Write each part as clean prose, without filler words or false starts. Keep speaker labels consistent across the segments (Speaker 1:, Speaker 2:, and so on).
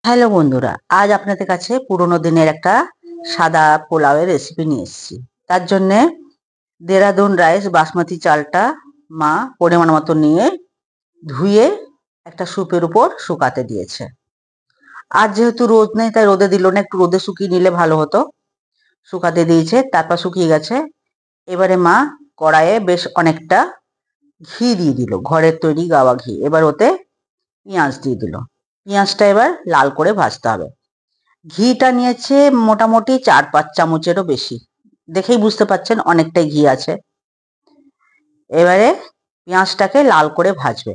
Speaker 1: Hello বন্ধুরা, আজ আপনাদের কাছে পুরোনো দিনের একটা সাদা পোলাওয়ের রেসিপি নিয়ে এসেছি। তার জন্যে দেরাদুন রাইস বাসমতি চালটা মা পরিমাণ মতো নিয়ে ধুয়ে একটা সুপের উপর শুকাতে দিয়েছে। আর যেহেতু রোদ নেই তাই রোদে দিল না, একটু রোদে শুকিয়ে নিলে ভালো হতো। শুকাতে দিয়েছে, তারপর শুকিয়ে গেছে। এবারে মা কড়াইয়ে বেশ অনেকটা ঘি দিয়ে দিল, ঘরের তৈরি গাওয়া ঘি। এবার ওতে পেঁয়াজ দিয়ে দিল। পেঁয়াজটা এবার লাল করে ভাজতে হবে। ঘিটা নিয়েছে মোটামুটি 4-5 চামচেরও বেশি, দেখেই বুঝতে পাচ্ছেন অনেকটাই ঘি আছে। এবারে পেঁয়াজটাকে লাল করে ভাজবে।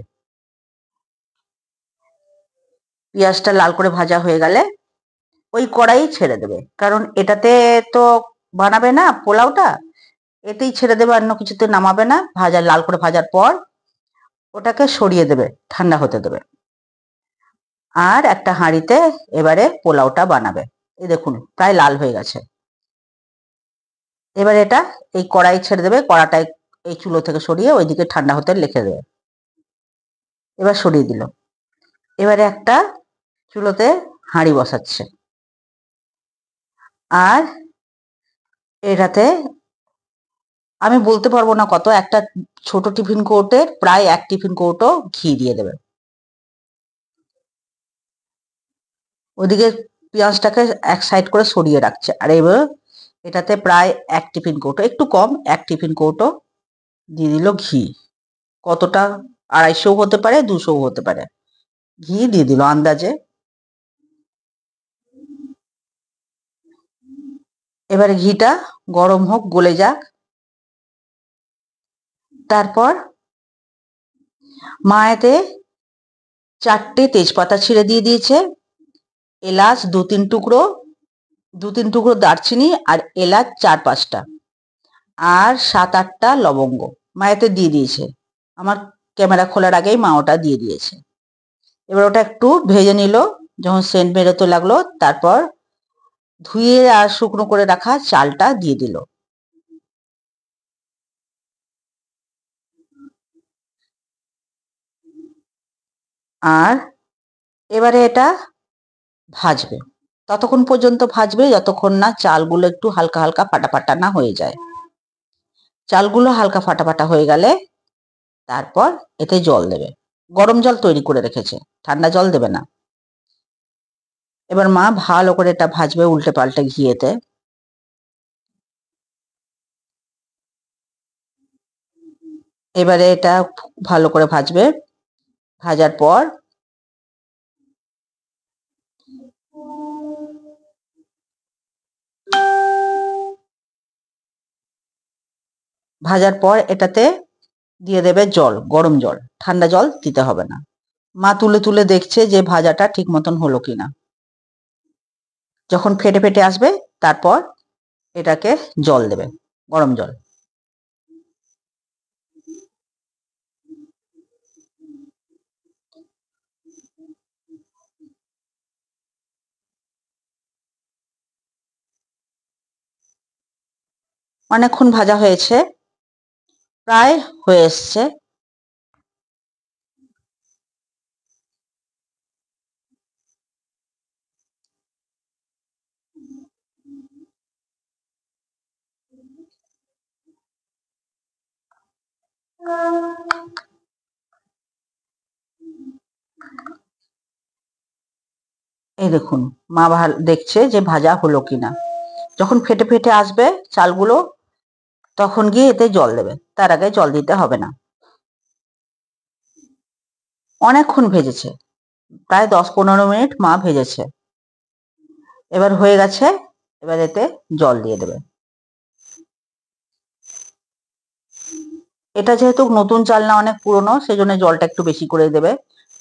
Speaker 1: পেঁয়াজটা লাল করে ভাজা হয়ে গেলে ওই কড়াই ছেড়ে দেবে, কারণ এটাতে তো বানাবে না পোলাওটা, এতেই ছেড়ে দেবে, অন্য কিছুতে নামাবে না। লাল করে ভাজার পর ওটাকে সরিয়ে দেবে, ঠান্ডা হতে দেবে। আর একটা হাঁড়িতে এবারে পোলাওটা বানাবে। এই দেখুন প্রায় লাল হয়ে গেছে। এবার এটা এই কড়াই ছেড়ে দেবে, কড়াটায় এই চুলো থেকে সরিয়ে ওইদিকে ঠান্ডা হতে রেখে দেবে। এবার সরিয়ে দিল। এবারে একটা চুলোতে হাঁড়ি বসাচ্ছে, আর এটাতে আমি বলতে পারবো না কত, একটা ছোট টিফিন কৌটোর প্রায় 1 টিফিন কৌটো ঘি দিয়ে দেবে। ওদিকে পেঁয়াজটাকে এক সাইড করে সরিয়ে রাখছে, আর এবার এটাতে প্রায় 1 টিফিন কৌটো, একটু কম, 1 টিফিন কৌটো দিয়ে দিল ঘি। কতটা, 250 হতে পারে, 200 হতে পারে, ঘি দিয়ে দিল আন্দাজে। এবারে ঘিটা গরম হোক, গলে যাক। তারপর মা এতে 4টে তেজপাতা ছিঁড়ে দিয়ে দিয়েছে, এলাচ 2-3 টুকরো, 2-3 টুকরো দারচিনি, আর এলাচ 4-5টা, আর 7-8টা লবঙ্গ মা এতে দিয়ে দিয়েছে। আমার ক্যামেরা খোলার আগেই মা ওটা দিয়ে দিয়েছে। এবার ওটা একটু ভেজে নিল, যখন সেন্ট বেরোতে লাগলো তারপর ধুয়ে আর শুকনো করে রাখা চালটা দিয়ে দিল। আর এবারে এটা ভাজবে, ততক্ষণ পর্যন্ত ভাজবে যতক্ষণ না চালগুলো একটু হালকা হালকা ফাটা ফাটা না হয়ে যায়। চালগুলো হালকা ফাটা ফাটা হয়ে গেলে তারপর এতে জল দেবে। গরম জল তৈরি করে রেখেছে, ঠান্ডা জল দেবে না। এবার মা ভালো করে এটা ভাজবে উল্টে পাল্টে ঘিয়েতে। এবারে এটা ভালো করে ভাজবে। ভাজার পর এটাতে দিয়ে দেবে জল, গরম জল, ঠান্ডা জল দিতে হবে না। মা তুলে তুলে দেখছে যে ভাজাটা ঠিক মতন হলো কিনা। যখন ফেটে ফেটে আসবে তারপর এটাকে জল দেবে, গরম জল। অনেকক্ষণ ভাজা হয়েছে, প্রায় হয়ে এসছে। এই দেখুন মা দেখছে যে ভাজা হলো কিনা। যখন ফেটে ফেটে আসবে চালগুলো তখন গিয়ে এতে জল দেবে, তার আগে জল দিতে হবে না। অনেকক্ষণ ভেজেছে, প্রায় 10-15 মিনিট মা ভেজেছে। এবার হয়ে গেছে, এবার এতে জল দিয়ে দেবে। এটা যেহেতু নতুন চাল না অনেক পুরনো, সেজন্য জলটা একটু বেশি করে দেবে।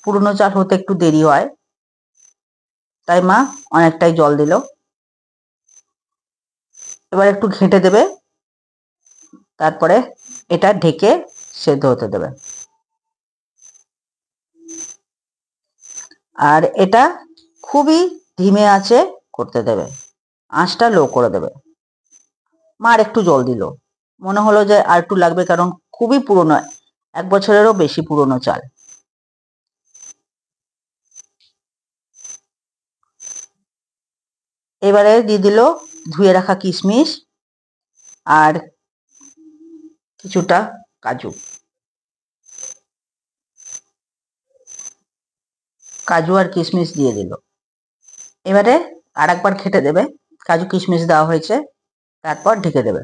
Speaker 1: পুরনো চাল হতে একটু দেরি হয়, তাই মা অনেকটাই জল দিল। এবার একটু ঘেঁটে দেবে, তারপরে এটা ঢেকে সেদ্ধ হতে দেবে। আর এটা খুবই ধিমে আঁচে করতে দেবে, আঁচটা লো করে দেবে। মা আর একটু জল দিল, মনে হলো যে আর একটু লাগবে, কারণ খুবই পুরনো, 1 বছরেরও বেশি পুরনো চাল। এবারে দিয়ে দিল ধুয়ে রাখা কিশমিশ আর কিছুটা কাজু। কাজু আর কিশমিশ দিয়ে দিল। এবারে আর একবার ঘেটে দেবে। কাজু কিশমিশ দেওয়া হয়েছে, তারপর ঢেকে দেবে।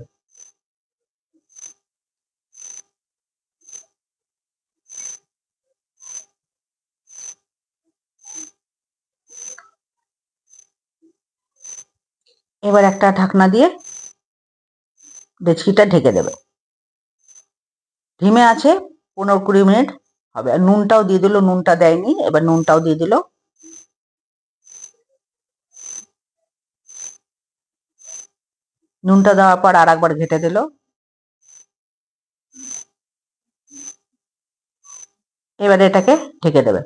Speaker 1: এবার একটা ঢাকনা দিয়ে ডেচকিটা ঢেকে দেবে। ধিমে আছে 15-20 মিনিট হবে। আর নুনটাও দিয়ে দিল, নুনটা দেয়নি, এবার নুনটাও দিয়ে দিল। নুনটা দেওয়ার পর আর একবার ঘেটে দিল। এবারে এটাকে ঢেকে দেবে।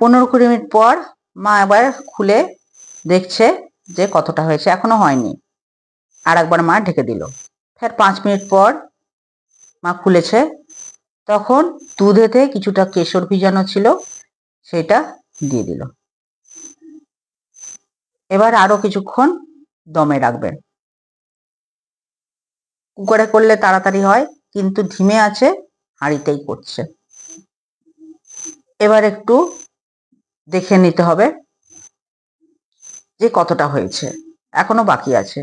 Speaker 1: পনেরো 20 মিনিট পর মা এবার খুলে দেখছে যে কতটা হয়েছে। এখনো হয়নি। আর একবার মা ঢেকে দিল। ফের 5 মিনিট পর মা খুলেছে। তখন দুধেতে কিছুটা কেশর ভিজানো ছিল, সেটা দিয়ে দিল। এবার আরো কিছুক্ষণ দমে রাখবেন। কুকারে করলে তাড়াতাড়ি হয়, কিন্তু ধিমে আছে হাঁড়িতেই করছে। এবার একটু দেখে নিতে হবে যে কতটা হয়েছে। এখনো বাকি আছে।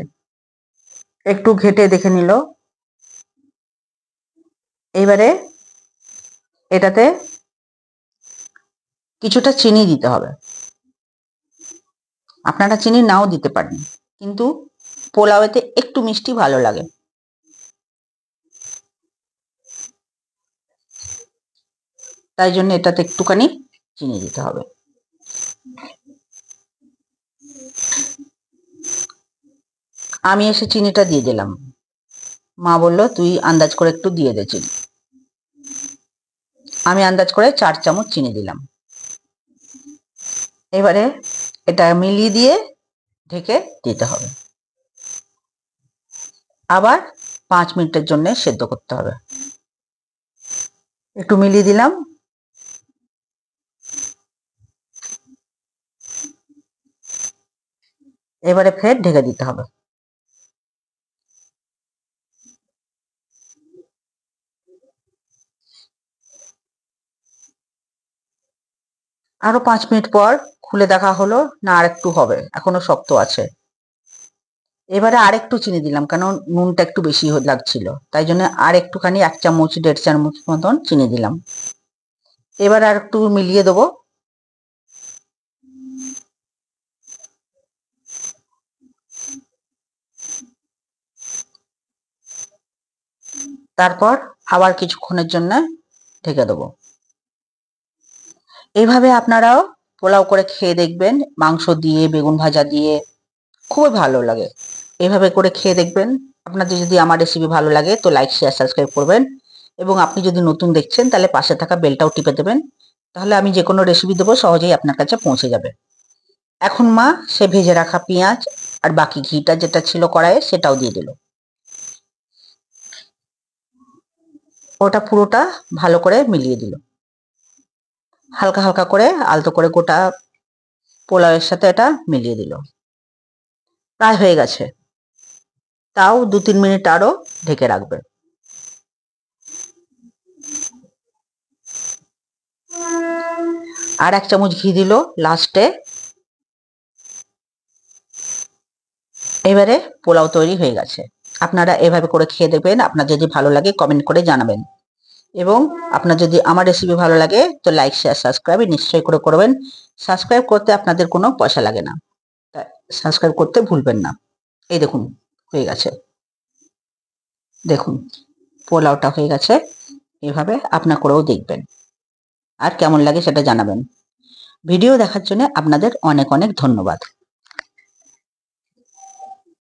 Speaker 1: একটু ঘেটে দেখে নিল। এবারে এটাতে কিছুটা চিনি দিতে হবে। আপনারা চিনি নাও দিতে পারেন, কিন্তু পোলাওতে একটু মিষ্টি ভালো লাগে। তাই জন্য এটাতে একটুখানি চিনি দিতে হবে। আমি এসে চিনিটা দিয়ে দিলাম। মা বলল তুই আন্দাজ করে একটু দিয়ে দে চিনি। আমি আন্দাজ করে 4 চামচ চিনি দিলাম। এবারে এটা মিলিয়ে দিয়ে ঢেকে দিতে হবে। আবার 5 মিনিটের জন্য সেদ্ধ করতে হবে। একটু মিলিয়ে দিলাম। এবারে ফের ঢেকে দিতে হবে। আরো 5 মিনিট পর খুলে দেখা হলো, না আর একটু হবে, এখনো শক্ত আছে। এবারে আর একটু চিনি দিলাম, কারণ নুনটা একটু বেশি লাগছিল, তাই জন্য আর একটুখানি 1 চামচ 1.5 চামচ মতন চিনি দিলাম। এবার আর একটু মিলিয়ে দেবো। তারপর আবার কিছুক্ষণের জন্য ঢেকে দেবো। এইভাবে আপনারাও পোলাও করে খেয়ে দেখবেন, মাংস দিয়ে, বেগুন ভাজা দিয়ে, খুবই ভালো লাগে। এভাবে করে খেয়ে দেখবেন। আপনাদের যদি আমার রেসিপি ভালো লাগে তো লাইক, শেয়ার, সাবস্ক্রাইব করবেন। এবং আপনি যদি নতুন দেখছেন তাহলে পাশে থাকা বেলটাও টিপে দেবেন। তাহলে আমি যে কোনো রেসিপি দেবো সহজেই আপনার কাছে পৌঁছে যাবে। এখন মা সে ভেজে রাখা পেঁয়াজ আর বাকি ঘিটা যেটা ছিল কড়াইয়ে সেটাও দিয়ে দিল। ওটা পুরোটা ভালো করে মিলিয়ে দিল। হালকা হালকা করে আলতো করে গোটা পোলাওয়ের সাথে এটা মিলিয়ে দিল। প্রায় হয়ে গেছে। তাও 2-3 মিনিট আরো ঢেকে রাখবে। আর 1 চামচ ঘি দিল লাস্টে। এবারে পোলাও তৈরি হয়ে গেছে। আপনারা এভাবে করে খেয়ে দেখবেন। আপনার যদি ভালো লাগে কমেন্ট করে জানাবেন। এবং আপনার যদি আমার রেসিপি ভালো লাগে তো লাইক, শেয়ার, সাবস্ক্রাইব নিশ্চয়ই করে করবেন। সাবস্ক্রাইব করতে আপনাদের কোনো পয়সা লাগে না, তাই সাবস্ক্রাইব করতে ভুলবেন না। এই দেখুন হয়ে গেছে। দেখুন পোলাওটা হয়ে গেছে। এভাবে আপনার করেও দেখবেন, আর কেমন লাগে সেটা জানাবেন। ভিডিও দেখার জন্য আপনাদের অনেক অনেক ধন্যবাদ।